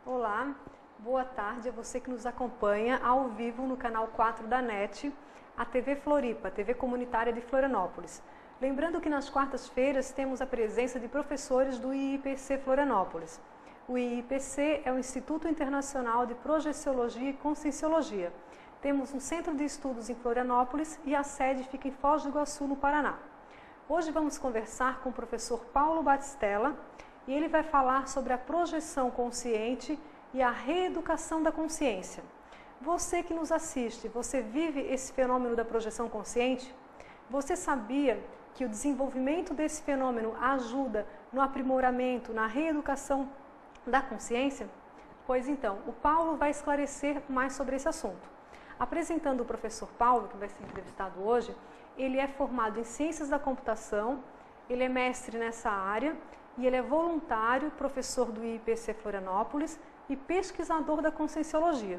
Olá, boa tarde a você que nos acompanha ao vivo no canal 4 da NET, a TV Floripa, TV comunitária de Florianópolis. Lembrando que nas quartas-feiras temos a presença de professores do IIPC Florianópolis. O IIPC é o Instituto Internacional de Projeciologia e Conscienciologia. Temos um centro de estudos em Florianópolis e a sede fica em Foz do Iguaçu, no Paraná. Hoje vamos conversar com o professor Paulo Batistella e ele vai falar sobre a projeção consciente e a reeducação da consciência. Você que nos assiste, você vive esse fenômeno da projeção consciente? Você sabia que o desenvolvimento desse fenômeno ajuda no aprimoramento, na reeducação da consciência? Pois então, o Paulo vai esclarecer mais sobre esse assunto. Apresentando o professor Paulo, que vai ser entrevistado hoje, ele é formado em Ciências da Computação, ele é mestre nessa área e ele é voluntário, professor do IIPC Florianópolis e pesquisador da Conscienciologia.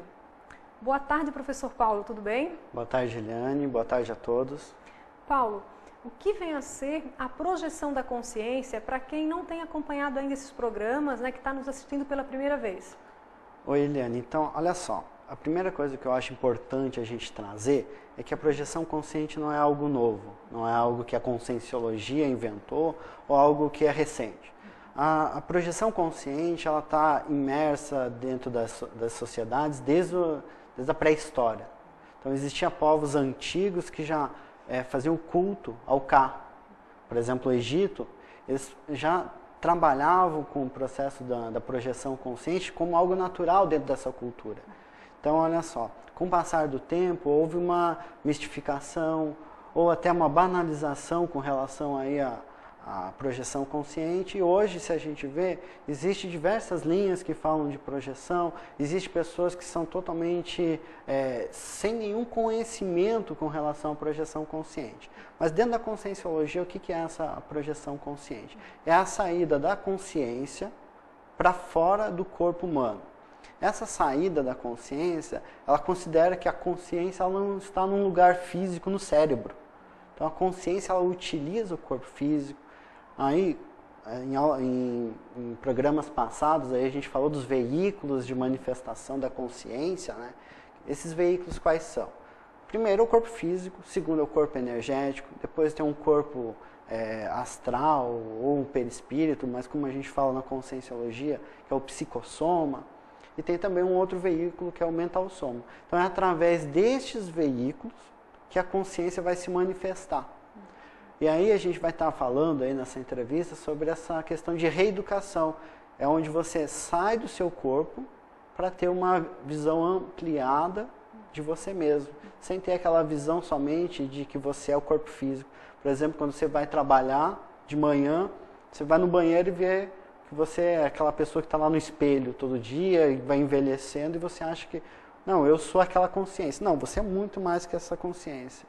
Boa tarde, professor Paulo, tudo bem? Boa tarde, Eliane, boa tarde a todos. Paulo, o que vem a ser a projeção da consciência para quem não tem acompanhado ainda esses programas, que está nos assistindo pela primeira vez? Oi, Eliane, então, olha só. A primeira coisa que eu acho importante a gente trazer é que a projeção consciente não é algo novo, não é algo que a Conscienciologia inventou ou algo que é recente. A projeção consciente ela está imersa dentro das sociedades desde a pré-história. Então, existiam povos antigos que já faziam culto ao Ka. Por exemplo, o Egito, eles já trabalhavam com o processo da projeção consciente como algo natural dentro dessa cultura. Então, olha só, com o passar do tempo, houve uma mistificação ou até uma banalização com relação aí à projeção consciente. E hoje, se a gente vê, existem diversas linhas que falam de projeção, existem pessoas que são totalmente sem nenhum conhecimento com relação à projeção consciente. Mas dentro da Conscienciologia, o que é essa projeção consciente? É a saída da consciência para fora do corpo humano. Essa saída da consciência, ela considera que a consciência ela não está num lugar físico no cérebro. Então a consciência ela utiliza o corpo físico. Aí, em programas passados, aí a gente falou dos veículos de manifestação da consciência, né? Esses veículos quais são? Primeiro é o corpo físico, segundo é o corpo energético, depois tem um corpo astral ou um perispírito, mas como a gente fala na Conscienciologia, que é o psicossoma. E tem também um outro veículo que é o mental soma. Então é através destes veículos que a consciência vai se manifestar. E aí a gente vai estar falando aí nessa entrevista sobre essa questão de reeducação. É onde você sai do seu corpo para ter uma visão ampliada de você mesmo. Sem ter aquela visão somente de que você é o corpo físico. Por exemplo, quando você vai trabalhar de manhã, você vai no banheiro e vê que você é aquela pessoa que está lá no espelho todo dia e vai envelhecendo e você acha que, não, eu sou aquela consciência. Não, você é muito mais que essa consciência.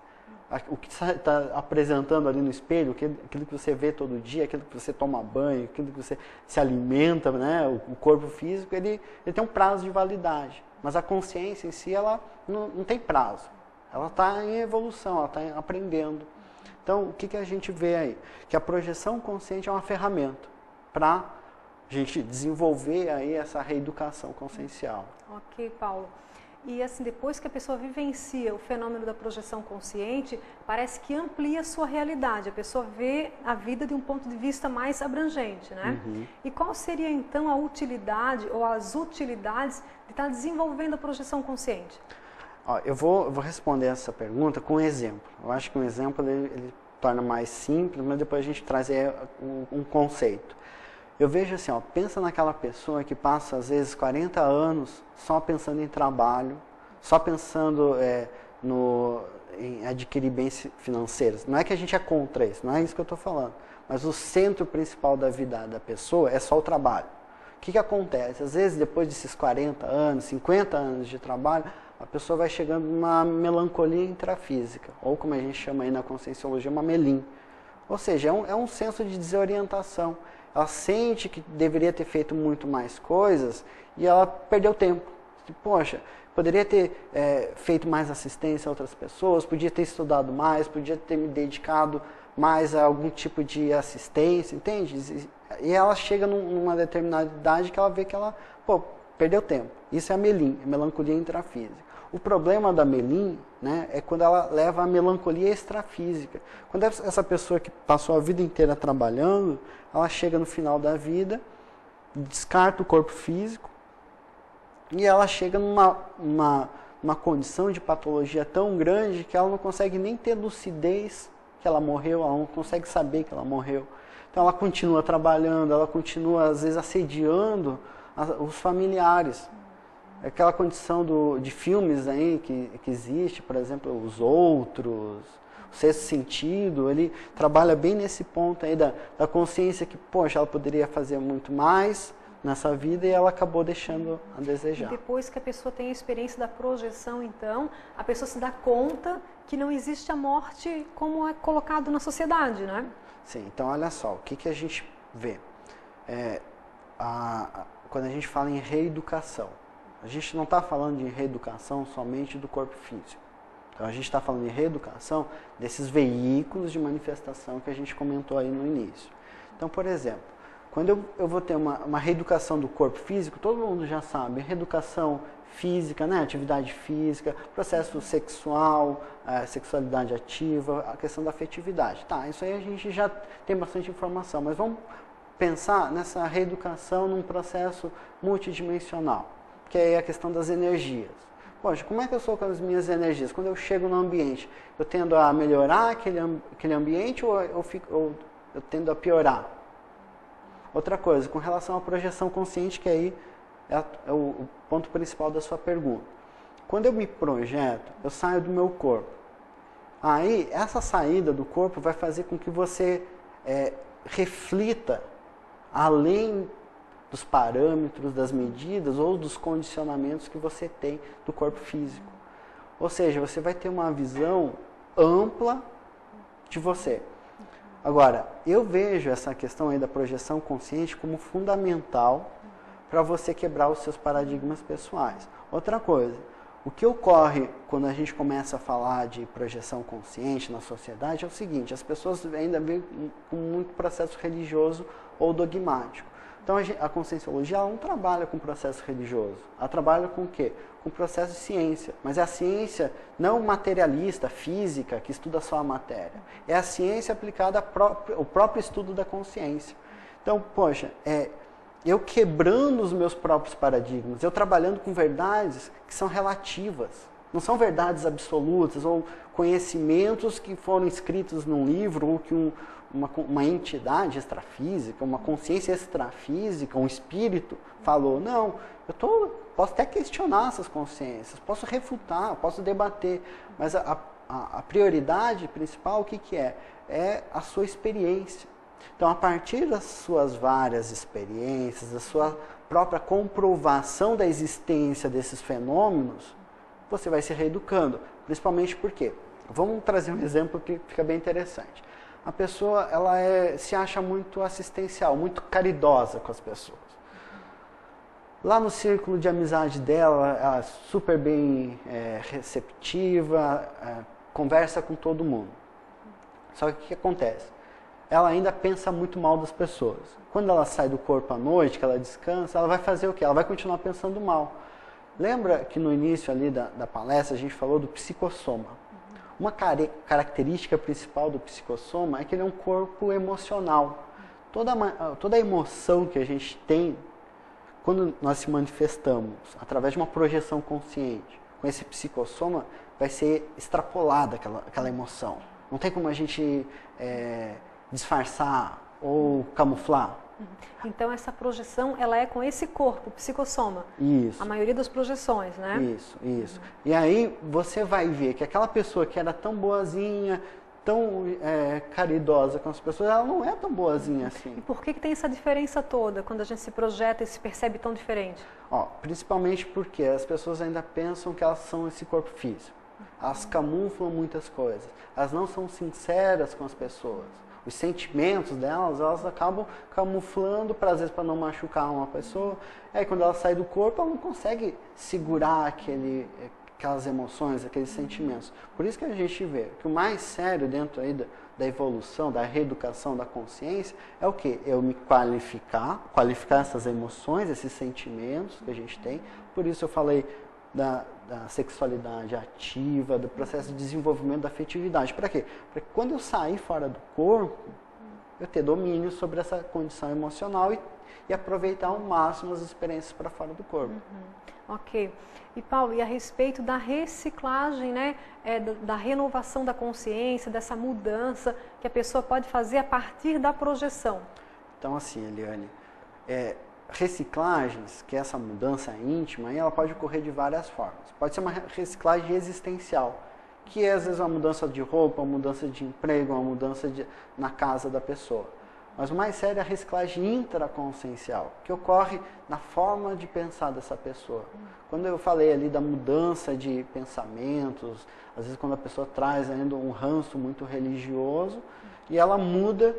O que você está apresentando ali no espelho, aquilo que você vê todo dia, aquilo que você toma banho, aquilo que você se alimenta, né? O corpo físico, ele tem um prazo de validade. Mas a consciência em si, ela não tem prazo. Ela está em evolução, ela está aprendendo. Então, o que a gente vê aí? Que a projeção consciente é uma ferramenta para a gente desenvolver aí essa reeducação consciencial. Ok, Paulo. E assim, depois que a pessoa vivencia o fenômeno da projeção consciente, parece que amplia a sua realidade. A pessoa vê a vida de um ponto de vista mais abrangente, né? Uhum. E qual seria então a utilidade ou as utilidades de estar desenvolvendo a projeção consciente? Eu vou responder essa pergunta com um exemplo. Eu acho que um exemplo ele torna mais simples, mas depois a gente traz um conceito. Eu vejo assim, pensa naquela pessoa que passa às vezes 40 anos só pensando em trabalho, só pensando em adquirir bens financeiros. Não é que a gente é contra isso, não é isso que eu estou falando. Mas o centro principal da vida da pessoa é só o trabalho. O que acontece? Às vezes depois desses 40 anos, 50 anos de trabalho, a pessoa vai chegando numa melancolia intrafísica, ou como a gente chama aí na Conscienciologia, uma melim. Ou seja, é um senso de desorientação. Ela sente que deveria ter feito muito mais coisas e ela perdeu tempo. Poxa, poderia ter feito mais assistência a outras pessoas, podia ter estudado mais, podia ter me dedicado mais a algum tipo de assistência, entende? E ela chega numa determinada idade que ela vê que ela, perdeu tempo. Isso é a melim, a melancolia intrafísica. O problema da melim, né, é quando ela leva a melancolia extrafísica. Quando essa pessoa que passou a vida inteira trabalhando, ela chega no final da vida, descarta o corpo físico e ela chega numa condição de patologia tão grande que ela não consegue nem ter lucidez que ela morreu, ela não consegue saber que ela morreu. Então ela continua trabalhando, ela continua às vezes assediando os familiares. Aquela condição de filmes aí que existe, por exemplo, Os Outros, O Sexto Sentido, ele trabalha bem nesse ponto aí da consciência que, poxa, ela poderia fazer muito mais nessa vida e ela acabou deixando a desejar. E depois que a pessoa tem a experiência da projeção, então, a pessoa se dá conta que não existe a morte como é colocado na sociedade, né? Sim, então olha só, o que a gente vê? Quando a gente fala em reeducação, a gente não está falando de reeducação somente do corpo físico. Então a gente está falando de reeducação desses veículos de manifestação que a gente comentou aí no início. Então, por exemplo, quando eu vou ter uma reeducação do corpo físico, todo mundo já sabe, reeducação física, né? Atividade física, processo sexual, sexualidade ativa, a questão da afetividade. Tá, isso aí a gente já tem bastante informação, mas vamos pensar nessa reeducação num processo multidimensional, que é a questão das energias. Poxa, como é que eu sou com as minhas energias? Quando eu chego no ambiente, eu tendo a melhorar aquele ambiente ou eu tendo a piorar? Outra coisa, com relação à projeção consciente, que aí é o ponto principal da sua pergunta. Quando eu me projeto, eu saio do meu corpo. Aí, essa saída do corpo vai fazer com que você reflita além dos parâmetros, das medidas ou dos condicionamentos que você tem do corpo físico. Ou seja, você vai ter uma visão ampla de você. Agora, eu vejo essa questão aí da projeção consciente como fundamental para você quebrar os seus paradigmas pessoais. Outra coisa, o que ocorre quando a gente começa a falar de projeção consciente na sociedade é o seguinte: as pessoas ainda vêm com muito processo religioso ou dogmático. Então a conscienciologia ela não trabalha com processo religioso, ela trabalha com o quê? Com processo de ciência, mas é a ciência não materialista, física, que estuda só a matéria. É a ciência aplicada ao próprio estudo da consciência. Então, poxa, eu quebrando os meus próprios paradigmas, eu trabalhando com verdades que são relativas, não são verdades absolutas ou conhecimentos que foram escritos num livro ou que uma entidade extrafísica, uma consciência extrafísica, um espírito falou. Não, posso até questionar essas consciências, posso refutar, posso debater, mas a prioridade principal, o que é? É a sua experiência. Então, a partir das suas várias experiências, da sua própria comprovação da existência desses fenômenos, você vai se reeducando. Principalmente porque, vamos trazer um exemplo que fica bem interessante. A pessoa se acha muito assistencial, muito caridosa com as pessoas. Lá no círculo de amizade dela, ela é super bem receptiva, conversa com todo mundo. Só que o que acontece? Ela ainda pensa muito mal das pessoas. Quando ela sai do corpo à noite, que ela descansa, ela vai fazer o quê? Ela vai continuar pensando mal. Lembra que no início ali da palestra a gente falou do psicossoma? Uma característica principal do psicossoma é que ele é um corpo emocional. Toda a emoção que a gente tem, quando nós se manifestamos através de uma projeção consciente, com esse psicossoma, vai ser extrapolada aquela emoção. Não tem como a gente disfarçar ou camuflar. Então essa projeção, ela é com esse corpo, psicossoma. Isso. A maioria das projeções, né? Isso. E aí você vai ver que aquela pessoa que era tão boazinha, tão caridosa com as pessoas, ela não é tão boazinha assim. E por que tem essa diferença toda, quando a gente se projeta e se percebe tão diferente? Principalmente porque as pessoas ainda pensam que elas são esse corpo físico. Elas camuflam muitas coisas. Elas não são sinceras com as pessoas. Os sentimentos delas, elas acabam camuflando, às vezes para não machucar uma pessoa. Aí quando ela sai do corpo, ela não consegue segurar aquelas emoções, aqueles sentimentos. Por isso que a gente vê que o mais sério dentro aí da evolução, da reeducação da consciência, é o quê? Eu me qualificar essas emoções, esses sentimentos que a gente tem. Por isso eu falei da sexualidade ativa, do processo de desenvolvimento da afetividade. Para quê? Para que quando eu sair fora do corpo, eu ter domínio sobre essa condição emocional e aproveitar ao máximo as experiências para fora do corpo. Ok. E Paulo, e a respeito da reciclagem, né, da renovação da consciência, dessa mudança que a pessoa pode fazer a partir da projeção? Então assim, Eliane, reciclagens, que é essa mudança íntima, ela pode ocorrer de várias formas. Pode ser uma reciclagem existencial, que é às vezes uma mudança de roupa, uma mudança de emprego, uma mudança na casa da pessoa. Mas o mais sério é a reciclagem intraconsciencial, que ocorre na forma de pensar dessa pessoa. Quando eu falei ali da mudança de pensamentos, às vezes quando a pessoa traz ainda um ranço muito religioso, e ela muda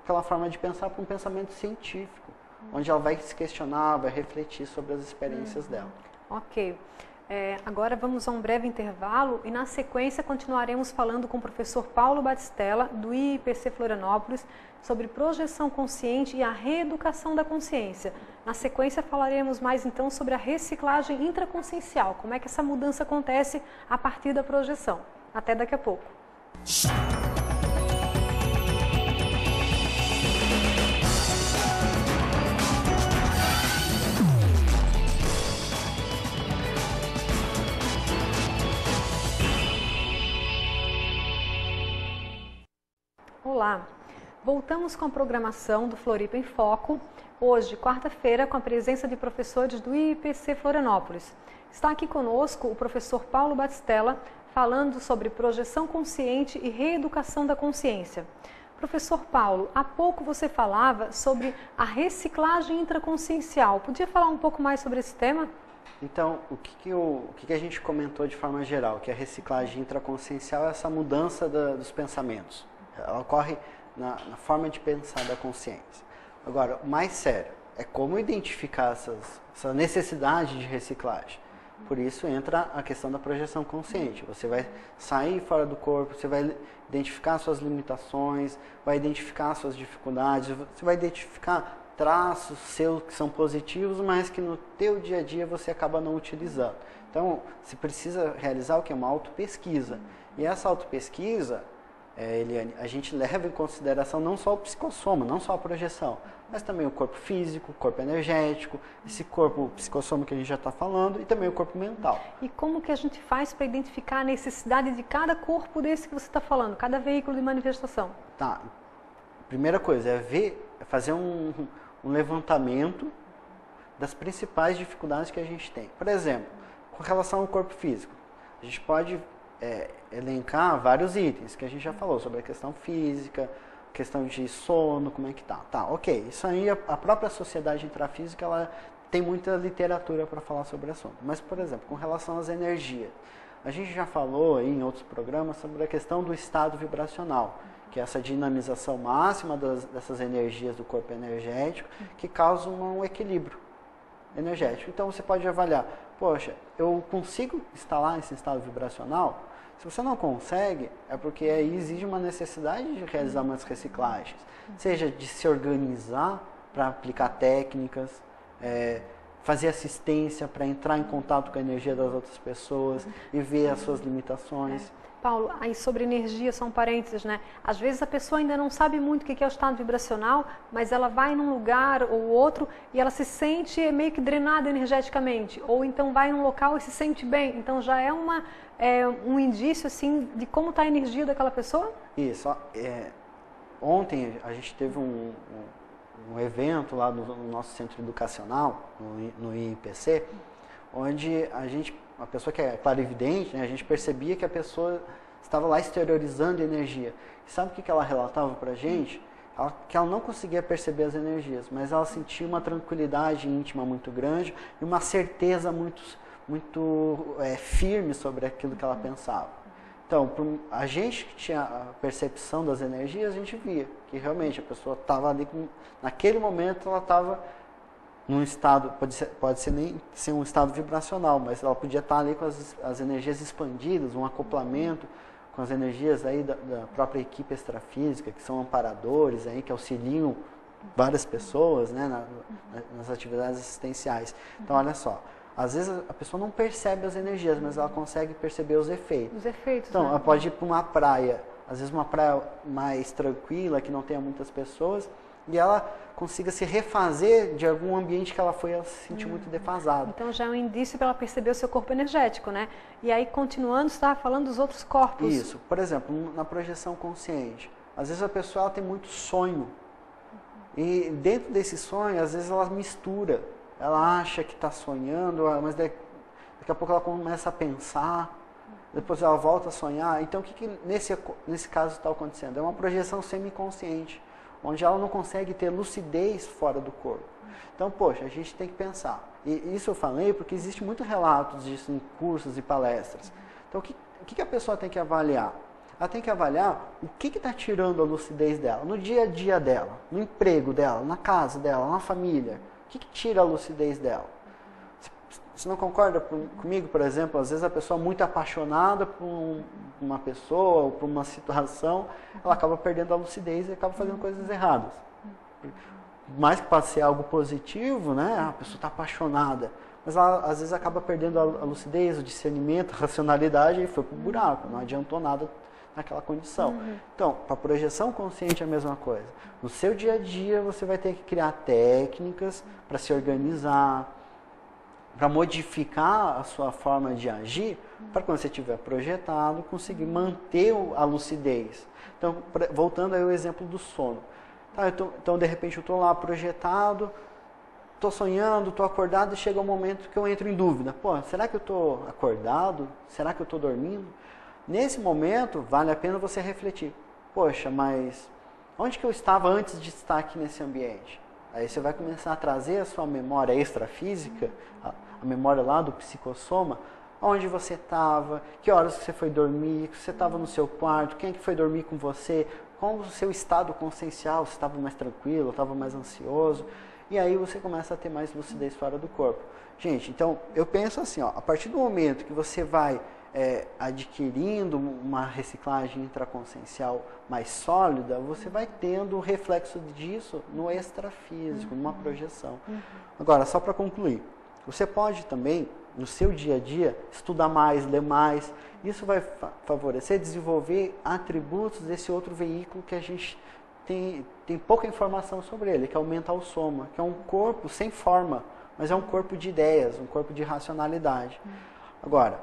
aquela forma de pensar para um pensamento científico, onde ela vai se questionar, vai refletir sobre as experiências dela. Ok. Agora vamos a um breve intervalo e na sequência continuaremos falando com o professor Paulo Batistella, do IIPC Florianópolis, sobre projeção consciente e a reeducação da consciência. Na sequência falaremos mais então sobre a reciclagem intraconsciencial, como é que essa mudança acontece a partir da projeção. Até daqui a pouco. Olá, voltamos com a programação do Floripa em Foco, hoje, quarta-feira, com a presença de professores do IIPC Florianópolis. Está aqui conosco o professor Paulo Batistella, falando sobre projeção consciente e reeducação da consciência. Professor Paulo, há pouco você falava sobre a reciclagem intraconsciencial. Podia falar um pouco mais sobre esse tema? Então, o que a gente comentou de forma geral, que a reciclagem intraconsciencial é essa mudança dos pensamentos. Ela ocorre na forma de pensar da consciência. Agora, o mais sério é como identificar essa necessidade de reciclagem. Por isso entra a questão da projeção consciente. Você vai sair fora do corpo, você vai identificar suas limitações, vai identificar suas dificuldades, você vai identificar traços seus que são positivos, mas que no teu dia a dia você acaba não utilizando. Então, você precisa realizar o que? Uma autopesquisa. E essa autopesquisa, Eliane, a gente leva em consideração não só o psicossoma, não só a projeção, mas também o corpo físico, o corpo energético, esse corpo psicossoma que a gente já está falando e também o corpo mental. E como que a gente faz para identificar a necessidade de cada corpo desse que você está falando, cada veículo de manifestação? Tá. Primeira coisa é fazer um levantamento das principais dificuldades que a gente tem. Por exemplo, com relação ao corpo físico, a gente pode elencar vários itens que a gente já falou sobre a questão física, questão de sono, como é que tá. Tá, ok. Isso aí, a própria sociedade intrafísica, ela tem muita literatura para falar sobre o assunto. Mas, por exemplo, com relação às energias, a gente já falou aí em outros programas sobre a questão do estado vibracional, que é essa dinamização máxima dessas energias do corpo energético, que causam um equilíbrio energético. Então, você pode avaliar, poxa, eu consigo instalar esse estado vibracional? Se você não consegue, é porque aí exige uma necessidade de realizar umas reciclagens, seja de se organizar para aplicar técnicas, fazer assistência para entrar em contato com a energia das outras pessoas e ver as suas limitações. Paulo, aí sobre energia, só um parênteses, né? Às vezes a pessoa ainda não sabe muito o que é o estado vibracional, mas ela vai num lugar ou outro e ela se sente meio que drenada energeticamente. Ou então vai num local e se sente bem. Então já é um indício, assim, de como está a energia daquela pessoa? Isso. Ontem a gente teve um evento lá no nosso centro educacional, no IIPC, onde a pessoa que é clarividente, né, a gente percebia que a pessoa estava lá exteriorizando energia. E sabe o que ela relatava para a gente? Que ela não conseguia perceber as energias, mas ela sentia uma tranquilidade íntima muito grande e uma certeza muito firme sobre aquilo que ela pensava. Então, a gente que tinha a percepção das energias, a gente via que realmente a pessoa estava ali, naquele momento ela estava num estado, pode ser nem ser um estado vibracional, mas ela podia estar ali com as energias expandidas, um acoplamento com as energias aí da própria equipe extrafísica, que são amparadores aí, que auxiliam várias pessoas, né, nas atividades assistenciais. Então, olha só, às vezes a pessoa não percebe as energias, mas ela consegue perceber os efeitos. Os efeitos, então, né? ela pode ir para uma praia, às vezes uma praia mais tranquila, que não tenha muitas pessoas, e ela consiga se refazer de algum ambiente que ela foi se sentir muito defasada. Então já é um indício para ela perceber o seu corpo energético, né? E aí, continuando, você estava falando dos outros corpos. Isso. Por exemplo, na projeção consciente, às vezes a pessoa ela tem muito sonho. E dentro desse sonho, às vezes ela mistura. Ela acha que está sonhando, mas daqui a pouco ela começa a pensar, depois ela volta a sonhar. Então, o que nesse caso está acontecendo? É uma projeção semiconsciente, onde ela não consegue ter lucidez fora do corpo. Então, poxa, a gente tem que pensar. E isso eu falei porque existe muitos relatos disso em cursos e palestras. Então, o que a pessoa tem que avaliar? Ela tem que avaliar o que está tirando a lucidez dela, no dia a dia dela, no emprego dela, na casa dela, na família. O que tira a lucidez dela? Você não concorda comigo, por exemplo? Às vezes a pessoa é muito apaixonada por uma pessoa ou por uma situação, ela acaba perdendo a lucidez e acaba fazendo coisas erradas. Mais que pode ser algo positivo, né? A pessoa está apaixonada, mas ela às vezes acaba perdendo a lucidez, o discernimento, a racionalidade e foi para o buraco, não adiantou nada naquela condição. Então, para a projeção consciente é a mesma coisa. No seu dia a dia você vai ter que criar técnicas para se organizar, para modificar a sua forma de agir, para quando você estiver projetado, conseguir manter a lucidez. Então, voltando aí ao exemplo do sono. Tá, então, de repente, eu estou lá projetado, estou sonhando, estou acordado e chega um momento que eu entro em dúvida. Pô, será que eu estou acordado? Será que eu estou dormindo? Nesse momento, vale a pena você refletir. Poxa, mas onde que eu estava antes de estar aqui nesse ambiente? Aí você vai começar a trazer a sua memória extrafísica, a memória lá do psicossoma, onde você estava, que horas que você foi dormir, que você estava no seu quarto, quem que foi dormir com você, qual o seu estado consciencial, se estava mais tranquilo, estava mais ansioso, e aí você começa a ter mais lucidez fora do corpo. Gente, então eu penso assim, ó, a partir do momento que você vai adquirindo uma reciclagem intraconsciencial mais sólida, você vai tendo o reflexo disso no extrafísico, numa projeção. Agora, só para concluir, você pode também, no seu dia a dia, estudar mais, ler mais. Isso vai favorecer, desenvolver atributos desse outro veículo que a gente tem pouca informação sobre ele, que é o mental soma, que é um corpo sem forma, mas é um corpo de ideias, um corpo de racionalidade. Agora,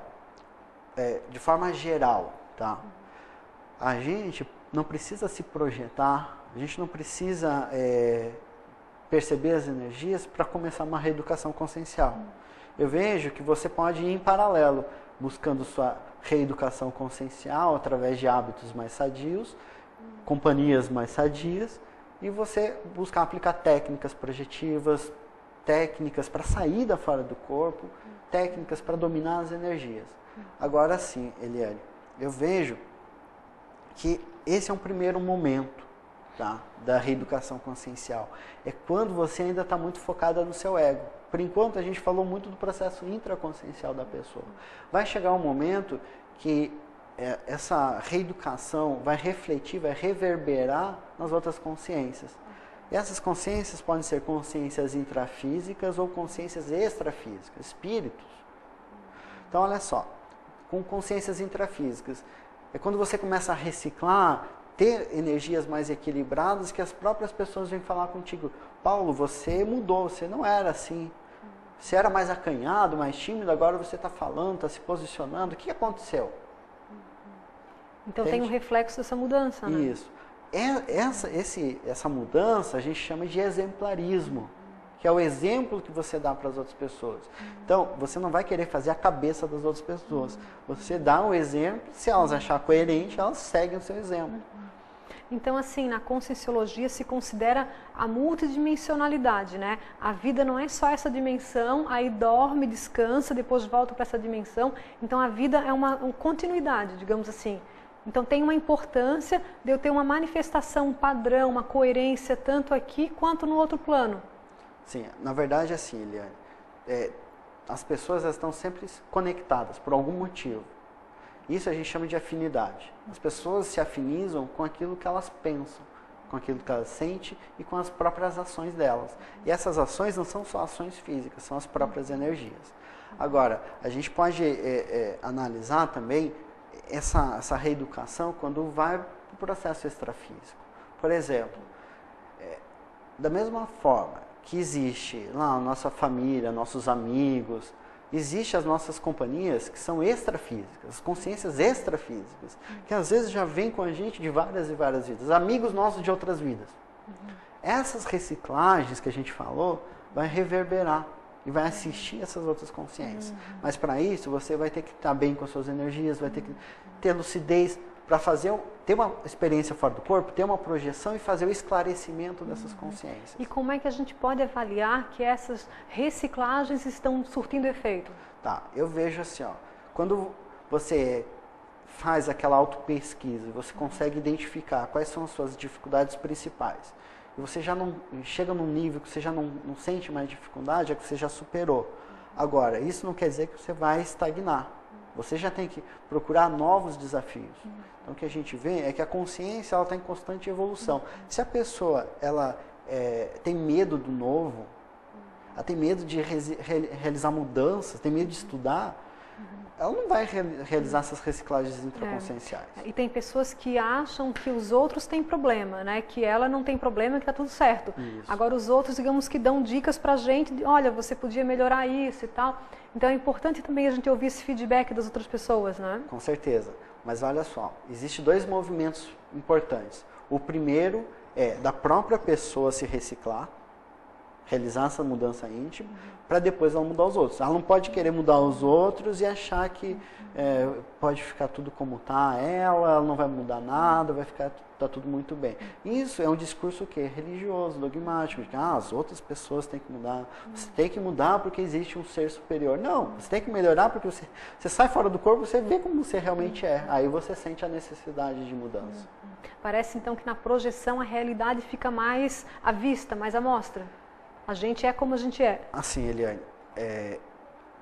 de forma geral, tá? A gente não precisa se projetar, a gente não precisa perceber as energias para começar uma reeducação consciencial. Eu vejo que você pode ir em paralelo, buscando sua reeducação consciencial através de hábitos mais sadios, companhias mais sadias, e você buscar aplicar técnicas projetivas, técnicas para sair da fora do corpo, técnicas para dominar as energias. Agora sim, Eliane, eu vejo que esse é um primeiro momento, tá, da reeducação consciencial. É quando você ainda está muito focada no seu ego. Por enquanto, a gente falou muito do processo intraconsciencial da pessoa. Vai chegar um momento que essa reeducação vai refletir, vai reverberar nas outras consciências. E essas consciências podem ser consciências intrafísicas ou consciências extrafísicas, espíritos. Então, olha só, com consciências intrafísicas, é quando você começa a reciclar, ter energias mais equilibradas, que as próprias pessoas vêm falar contigo. Paulo, você mudou, você não era assim. Você era mais acanhado, mais tímido, agora você está falando, está se posicionando. O que aconteceu? Então tem um reflexo dessa mudança, né? Isso. Essa mudança a gente chama de exemplarismo, que é o exemplo que você dá para as outras pessoas. Então, você não vai querer fazer a cabeça das outras pessoas. Você dá um exemplo, se elas achar coerente, elas seguem o seu exemplo. Então, assim, na Conscienciologia se considera a multidimensionalidade, né? A vida não é só essa dimensão, aí dorme, descansa, depois volta para essa dimensão. Então, a vida é uma continuidade, digamos assim. Então, tem uma importância de eu ter uma manifestação, um padrão, uma coerência, tanto aqui quanto no outro plano. Sim, na verdade, assim, Eliane, as pessoas elas estão sempre conectadas por algum motivo. Isso a gente chama de afinidade. As pessoas se afinizam com aquilo que elas pensam, com aquilo que elas sentem e com as próprias ações delas. E essas ações não são só ações físicas, são as próprias energias. Agora, a gente pode analisar também essa reeducação quando vai para o processo extrafísico. Por exemplo, da mesma forma que existe lá a nossa família, nossos amigos, existem as nossas companhias que são extrafísicas, as consciências extrafísicas, que às vezes já vêm com a gente de várias e várias vidas, amigos nossos de outras vidas. Essas reciclagens que a gente falou vai reverberar e vai assistir essas outras consciências. Mas para isso você vai ter que estar bem com as suas energias, vai ter que ter lucidez para ter uma experiência fora do corpo, ter uma projeção e fazer o esclarecimento dessas consciências. E como é que a gente pode avaliar que essas reciclagens estão surtindo efeito? Tá, eu vejo assim, ó, quando você faz aquela autopesquisa, você consegue identificar quais são as suas dificuldades principais, e você já não chega num nível que você já não sente mais dificuldade, é que você já superou. Agora, isso não quer dizer que você vai estagnar. Você já tem que procurar novos desafios. Então, o que a gente vê é que a consciência está em constante evolução. Se a pessoa tem medo do novo, ela tem medo de realizar mudanças, tem medo de estudar, ela não vai realizar essas reciclagens intraconscienciais. E tem pessoas que acham que os outros têm problema, né? Que ela não tem problema, que está tudo certo. Isso. Agora os outros, digamos que dão dicas para a gente, olha, você podia melhorar isso e tal. Então é importante também a gente ouvir esse feedback das outras pessoas, né? Com certeza. Mas olha só, existem dois movimentos importantes. O primeiro é da própria pessoa se reciclar, realizar essa mudança íntima, para depois ela mudar os outros. Ela não pode querer mudar os outros e achar que pode ficar tudo como está, ela não vai mudar nada, tá tudo muito bem. Isso é um discurso religioso, dogmático, de que as outras pessoas têm que mudar, você tem que mudar porque existe um ser superior. Não, você tem que melhorar porque você sai fora do corpo, você vê como você realmente é, aí você sente a necessidade de mudança. Parece então que na projeção a realidade fica mais à vista, mais à mostra. A gente é como a gente é. Assim, Eliane,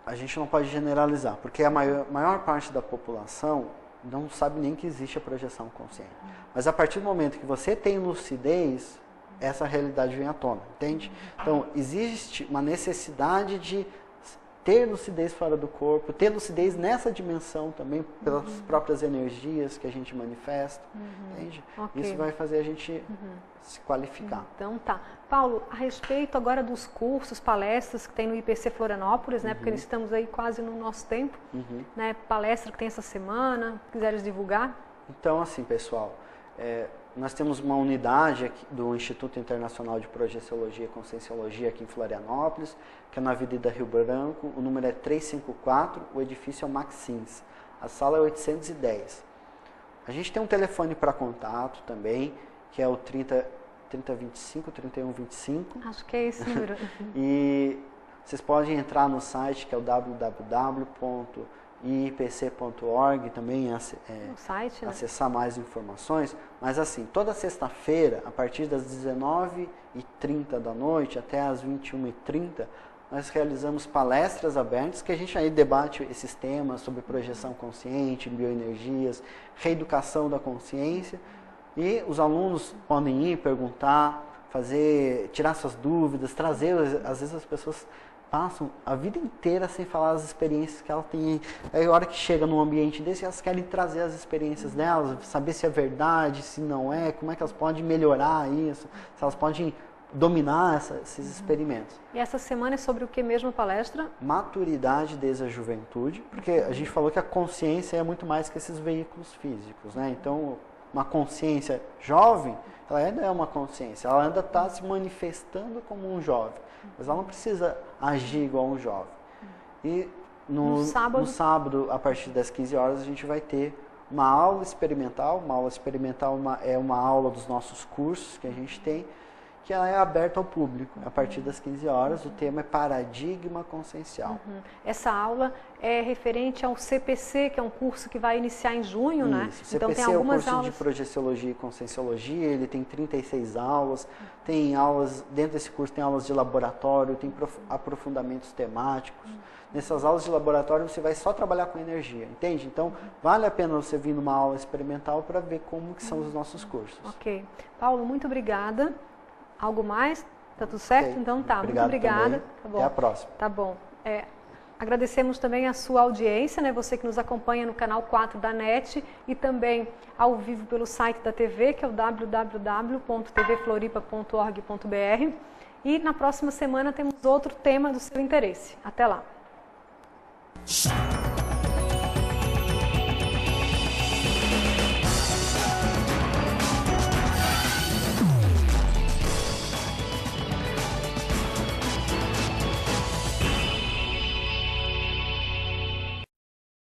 a gente não pode generalizar, porque a maior parte da população não sabe nem que existe a projeção consciente. Mas a partir do momento que você tem lucidez, essa realidade vem à tona, entende? Então, existe uma necessidade de ter lucidez fora do corpo, ter lucidez nessa dimensão também, pelas próprias energias que a gente manifesta, entende? Okay. Isso vai fazer a gente se qualificar. Então tá. Paulo, a respeito agora dos cursos, palestras que tem no IPC Florianópolis, né? Porque estamos aí quase no nosso tempo, né? Palestra que tem essa semana, quiseres divulgar? Então, assim, pessoal, nós temos uma unidade aqui do Instituto Internacional de Projeciologia e Conscienciologia aqui em Florianópolis, que é na Avenida Rio Branco, o número é 354, o edifício é o Maxins, a sala é 810. A gente tem um telefone para contato também, que é o 3025, 3125. Acho que é esse número. E vocês podem entrar no site, que é o www.iipc.org, também site, né? Acessar mais informações. Mas assim, toda sexta-feira, a partir das 19h30 da noite até as 21h30, nós realizamos palestras abertas, que a gente aí debate esses temas sobre projeção consciente, bioenergias, reeducação da consciência. E os alunos podem ir, perguntar, tirar suas dúvidas, trazer. Às vezes as pessoas passam a vida inteira sem falar as experiências que elas têm. Aí a hora que chega num ambiente desse, elas querem trazer as experiências delas, saber se é verdade, se não é, como é que elas podem melhorar isso, se elas podem dominar esses experimentos. E essa semana é sobre o que mesmo a palestra? Maturidade desde a juventude, porque a gente falou que a consciência é muito mais que esses veículos físicos, né? Então, uma consciência jovem, ela ainda é uma consciência, ela ainda está se manifestando como um jovem, mas ela não precisa agir igual um jovem. E no sábado, a partir das 15 horas, a gente vai ter uma aula experimental. Uma aula experimental é uma aula dos nossos cursos que a gente tem, que ela é aberta ao público. A partir das 15 horas, o tema é paradigma consciencial. Essa aula é referente ao CPC, que é um curso que vai iniciar em junho, né? CPC então tem algumas é o curso aulas de projeciologia e conscienciologia, ele tem 36 aulas, tem aulas, dentro desse curso tem aulas de laboratório, tem aprofundamentos temáticos. Nessas aulas de laboratório você vai só trabalhar com energia, entende? Então vale a pena você vir numa aula experimental para ver como que são os nossos cursos. Ok. Paulo, muito obrigada. Algo mais? Tá tudo certo? Okay. Então tá, Obrigado muito obrigada. Também. Tá bom. Até a próxima. Tá bom. Agradecemos também a sua audiência, né? Você que nos acompanha no canal 4 da NET e também ao vivo pelo site da TV, que é o www.tvfloripa.org.br. E na próxima semana temos outro tema do seu interesse. Até lá!